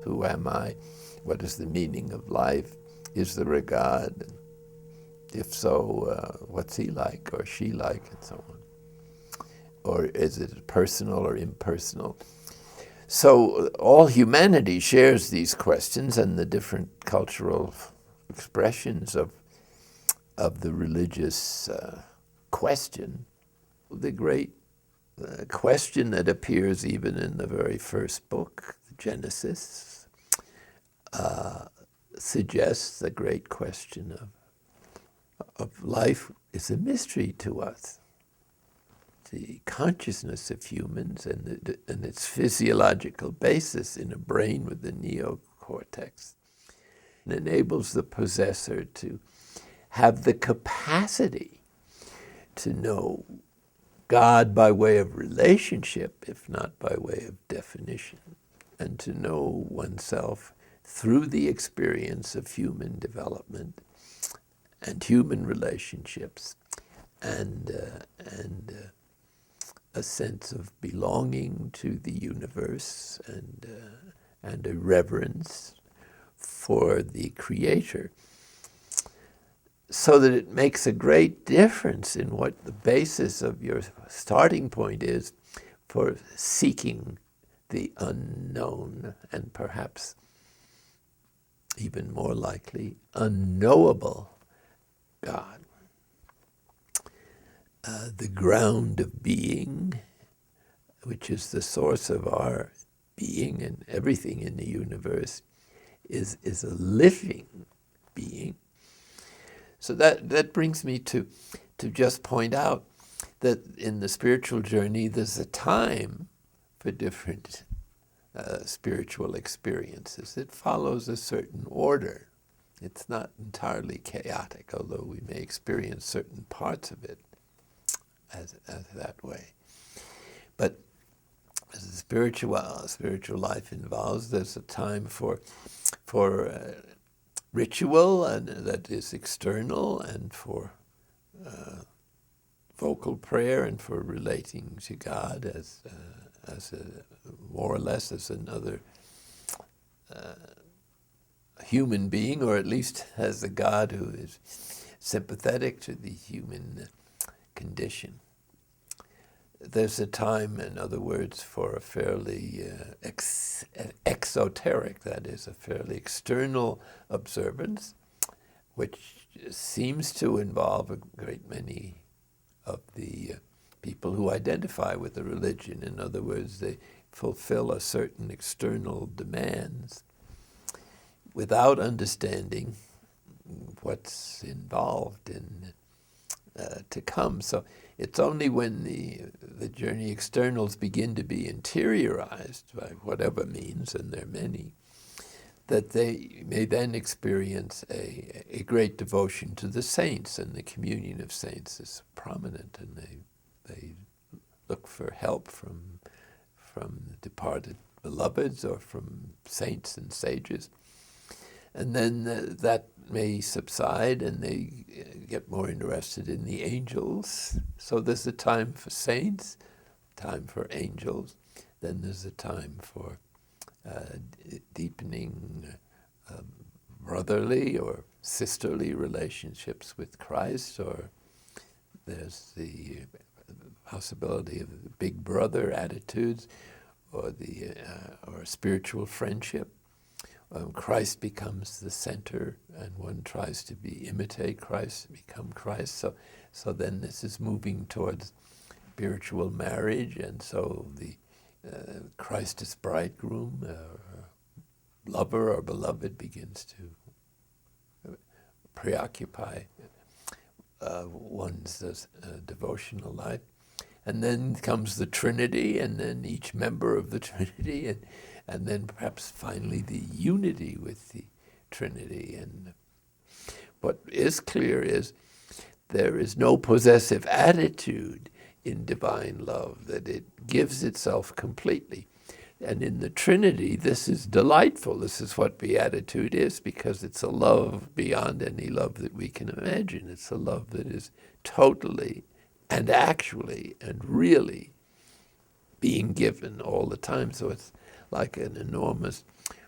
Who am I? What is the meaning of life? Is there a God? If so, what's he like or she like, and so on? Or is it personal or impersonal? So all humanity shares these questions, and the different cultural expressions of the religious question. The great question that appears even in the very first book, Genesis, suggests the great question of life is a mystery to us. The consciousness of humans and its physiological basis in a brain with the neocortex enables the possessor to have the capacity to know God by way of relationship, if not by way of definition, and to know oneself through the experience of human development and human relationships and a sense of belonging to the universe and a reverence for the Creator, so that it makes a great difference in what the basis of your starting point is for seeking the unknown and perhaps even more likely unknowable God. The ground of being, which is the source of our being and everything in the universe, is a living being. So that brings me to just point out that in the spiritual journey, there's a time for different spiritual experiences. It follows a certain order. It's not entirely chaotic, although we may experience certain parts of it as that way. But as the spiritual life involves, there's a time for ritual, and that is external, and for vocal prayer, and for relating to God as more or less as another human being, or at least as a God who is sympathetic to the human condition. There's a time, in other words, for a fairly exoteric, that is, a fairly external observance, which seems to involve a great many of the people who identify with the religion. In other words, they fulfill a certain external demands without understanding what's involved in to come. So it's only when the journey externals begin to be interiorized by whatever means, and there are many, that they may then experience a great devotion to the saints, and the communion of saints is prominent, and they look for help from departed beloveds or from saints and sages. And then that may subside, and they get more interested in the angels. So there's a time for saints, time for angels. Then there's a time for deepening brotherly or sisterly relationships with Christ, or there's the possibility of the big brother attitudes, or or spiritual friendship. Christ becomes the center, and one tries to imitate Christ, to become Christ. So then this is moving towards spiritual marriage, and so the Christ as bridegroom, lover or beloved, begins to preoccupy one's devotional life. And then comes the Trinity, and then each member of the Trinity, and then perhaps finally the unity with the Trinity. And what is clear is there is no possessive attitude in divine love, that it gives itself completely. And in the Trinity, this is delightful. This is what beatitude is, because it's a love beyond any love that we can imagine. It's a love that is totally and actually and really being given all the time. So it's like an enormous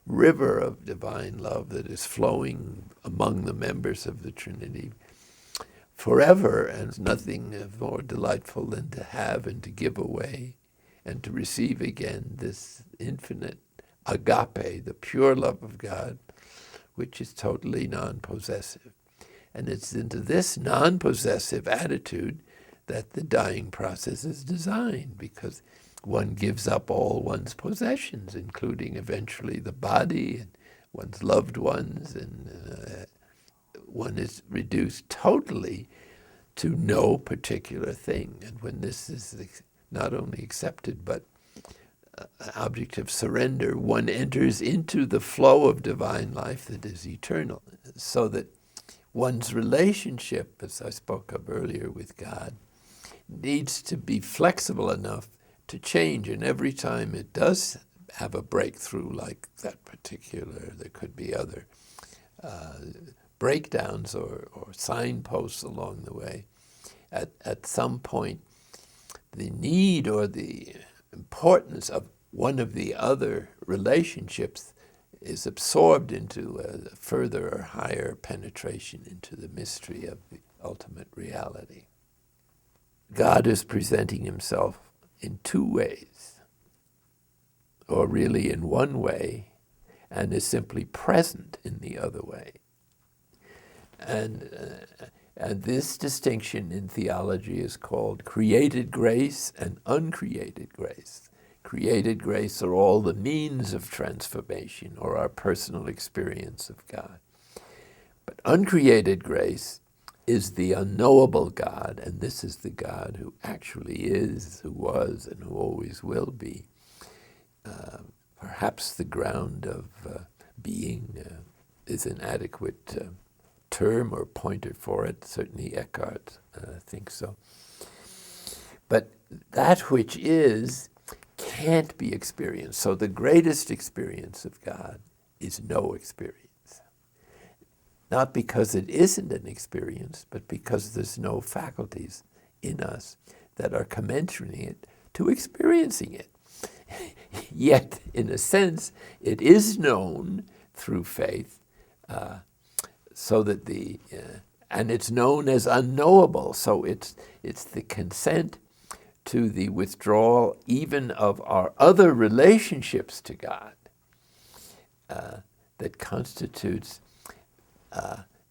river of divine love that is flowing among the members of the Trinity forever, and nothing more delightful than to have and to give away and to receive again this infinite agape, the pure love of God, which is totally non-possessive. And it's into this non-possessive attitude that the dying process is designed, because one gives up all one's possessions, including eventually the body and one's loved ones, and one is reduced totally to no particular thing. And when this is not only accepted but object of surrender, one enters into the flow of divine life that is eternal, so that one's relationship, as I spoke of earlier with God, needs to be flexible enough to change. And every time it does have a breakthrough like that particular, there could be other breakdowns or signposts along the way. At some point, the need or the importance of one of the other relationships is absorbed into a further or higher penetration into the mystery of the ultimate reality. God is presenting himself in two ways, or really in one way, and is simply present in the other way. And this distinction in theology is called created grace and uncreated grace. Created grace are all the means of transformation or our personal experience of God. But uncreated grace is the unknowable God, and this is the God who actually is, who was, and who always will be. Perhaps the ground of being is an adequate term or pointer for it. Certainly Eckhart thinks so. But that which is can't be experienced. So the greatest experience of God is no experience. Not because it isn't an experience, but because there's no faculties in us that are commensurating it to experiencing it. Yet, in a sense, it is known through faith, so that and it's known as unknowable. So it's the consent to the withdrawal even of our other relationships to God that constitutes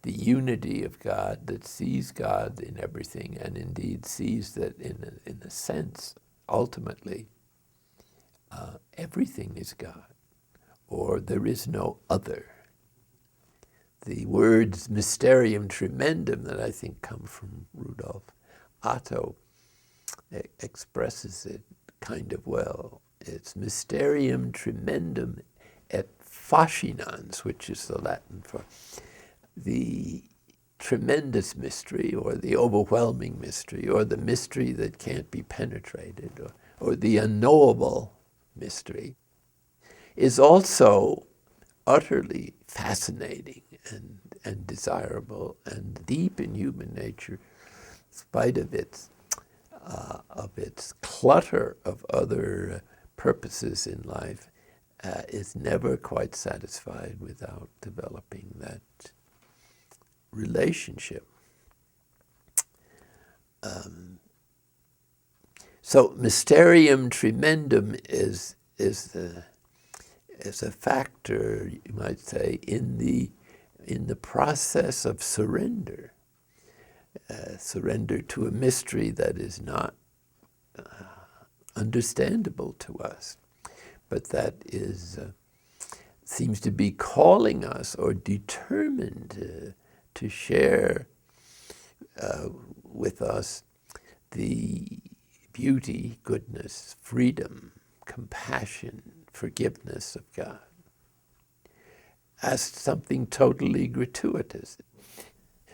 the unity of God, that sees God in everything, and indeed sees that in a sense, ultimately, everything is God, or there is no other. The words mysterium tremendum that I think come from Rudolf Otto expresses it kind of well. It's mysterium tremendum et fascinans, which is the Latin for the tremendous mystery, or the overwhelming mystery, or the mystery that can't be penetrated, or the unknowable mystery, is also utterly fascinating and desirable and deep in human nature, in spite of its clutter of other purposes in life, is never quite satisfied without developing that relationship. So mysterium tremendum is a factor, you might say, in the process of surrender. Surrender to a mystery that is not understandable to us, but that seems to be calling us or determined to share with us the beauty, goodness, freedom, compassion, forgiveness of God as something totally gratuitous.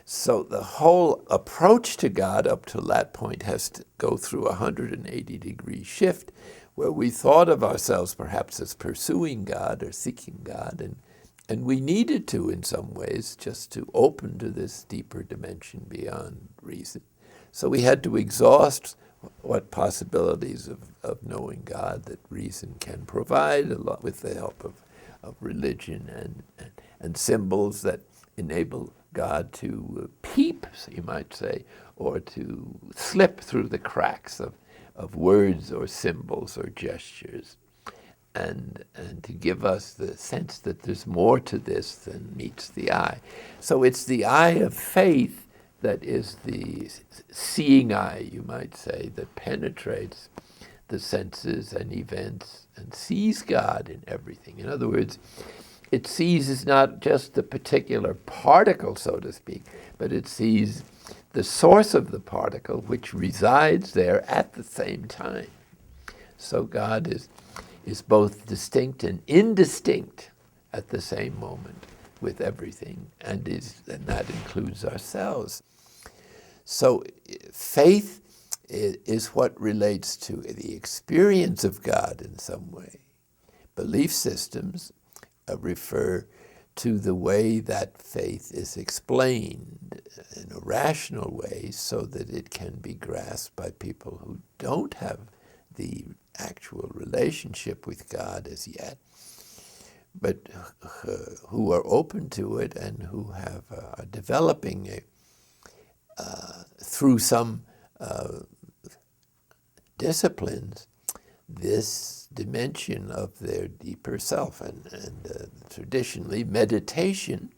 So the whole approach to God up to that point has to go through a 180-degree shift, where we thought of ourselves perhaps as pursuing God or seeking God, and we needed to, in some ways, just to open to this deeper dimension beyond reason. So we had to exhaust what possibilities of knowing God that reason can provide, a lot with the help of religion and symbols that enable God to peep, you might say, or to slip through the cracks of words or symbols or gestures, and to give us the sense that there's more to this than meets the eye. So it's the eye of faith that is the seeing eye, you might say, that penetrates the senses and events and sees God in everything. In other words, it sees not just the particular particle, so to speak, but it sees the source of the particle which resides there at the same time. So God is both distinct and indistinct at the same moment with everything, and that includes ourselves. So faith is what relates to the experience of God in some way. Belief systems refer to the way that faith is explained in a rational way so that it can be grasped by people who don't have the actual relationship with God as yet, but who are open to it and who are developing through some disciplines this dimension of their deeper self. And traditionally, meditation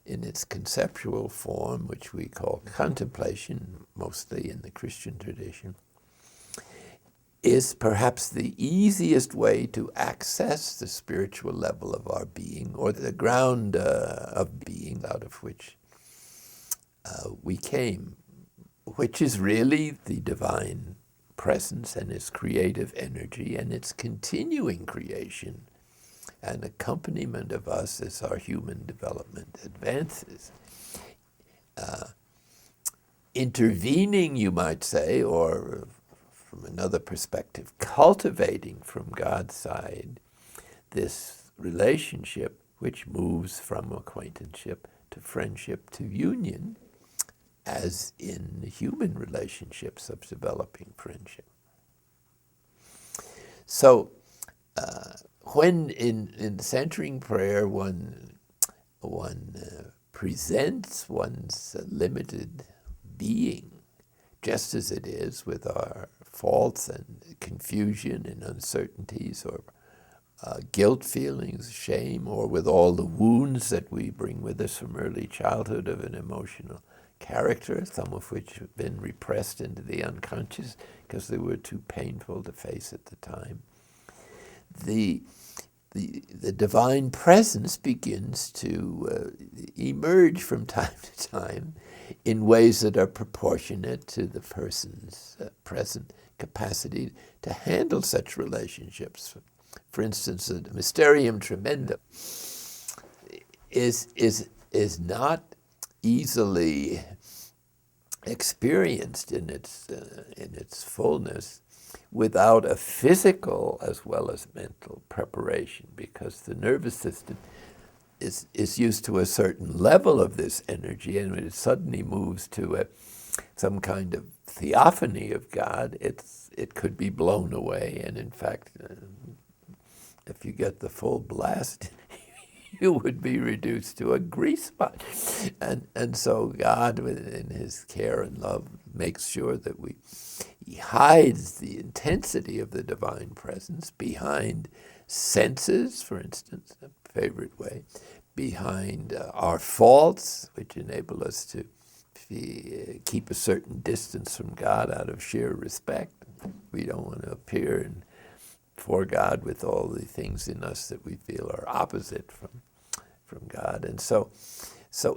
in its conceptual form, which we call contemplation, mostly in the Christian tradition, is perhaps the easiest way to access the spiritual level of our being, or the ground of being out of which we came, which is really the divine presence and its creative energy and its continuing creation and accompaniment of us as our human development advances. Intervening, you might say, or from another perspective, cultivating from God's side this relationship which moves from acquaintanceship to friendship to union, as in human relationships of developing friendship. So when in centering prayer one presents one's limited being, just as it is, with our faults and confusion and uncertainties, or guilt feelings, shame, or with all the wounds that we bring with us from early childhood of an emotional character, some of which have been repressed into the unconscious because they were too painful to face at the time. The divine presence begins to emerge from time to time in ways that are proportionate to the person's present capacity to handle such relationships. For instance, the mysterium tremendum is not easily experienced in its fullness without a physical as well as mental preparation, because the nervous system is used to a certain level of this energy, and when it suddenly moves to some kind of theophany of God, it could be blown away. And in fact, if you get the full blast, you would be reduced to a grease spot. And so God, in his care and love, makes sure that he hides the intensity of the divine presence behind senses, for instance, a favorite way, behind our faults, which enable us to keep a certain distance from God out of sheer respect. We don't want to appear before God with all the things in us that we feel are opposite from God. And so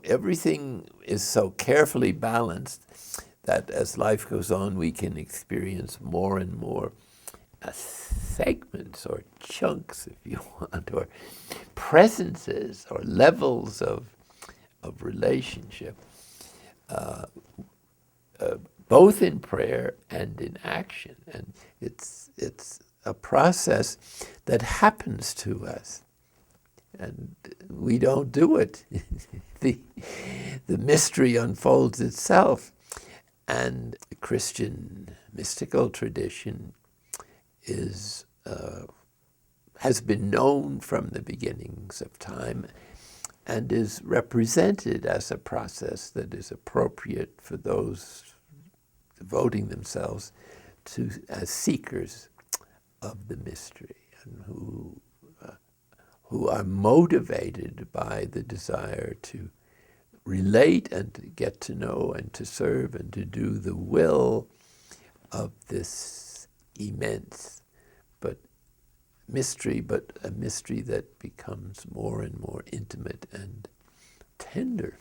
everything is so carefully balanced that as life goes on, we can experience more and more segments or chunks, if you want, or presences or levels of relationship, both in prayer and in action. And it's a process that happens to us, and we don't do it. The mystery unfolds itself. And the Christian mystical tradition has been known from the beginnings of time and is represented as a process that is appropriate for those devoting themselves to as seekers of the mystery, and who are motivated by the desire to relate and to get to know and to serve and to do the will of this immense mystery, but a mystery that becomes more and more intimate and tender.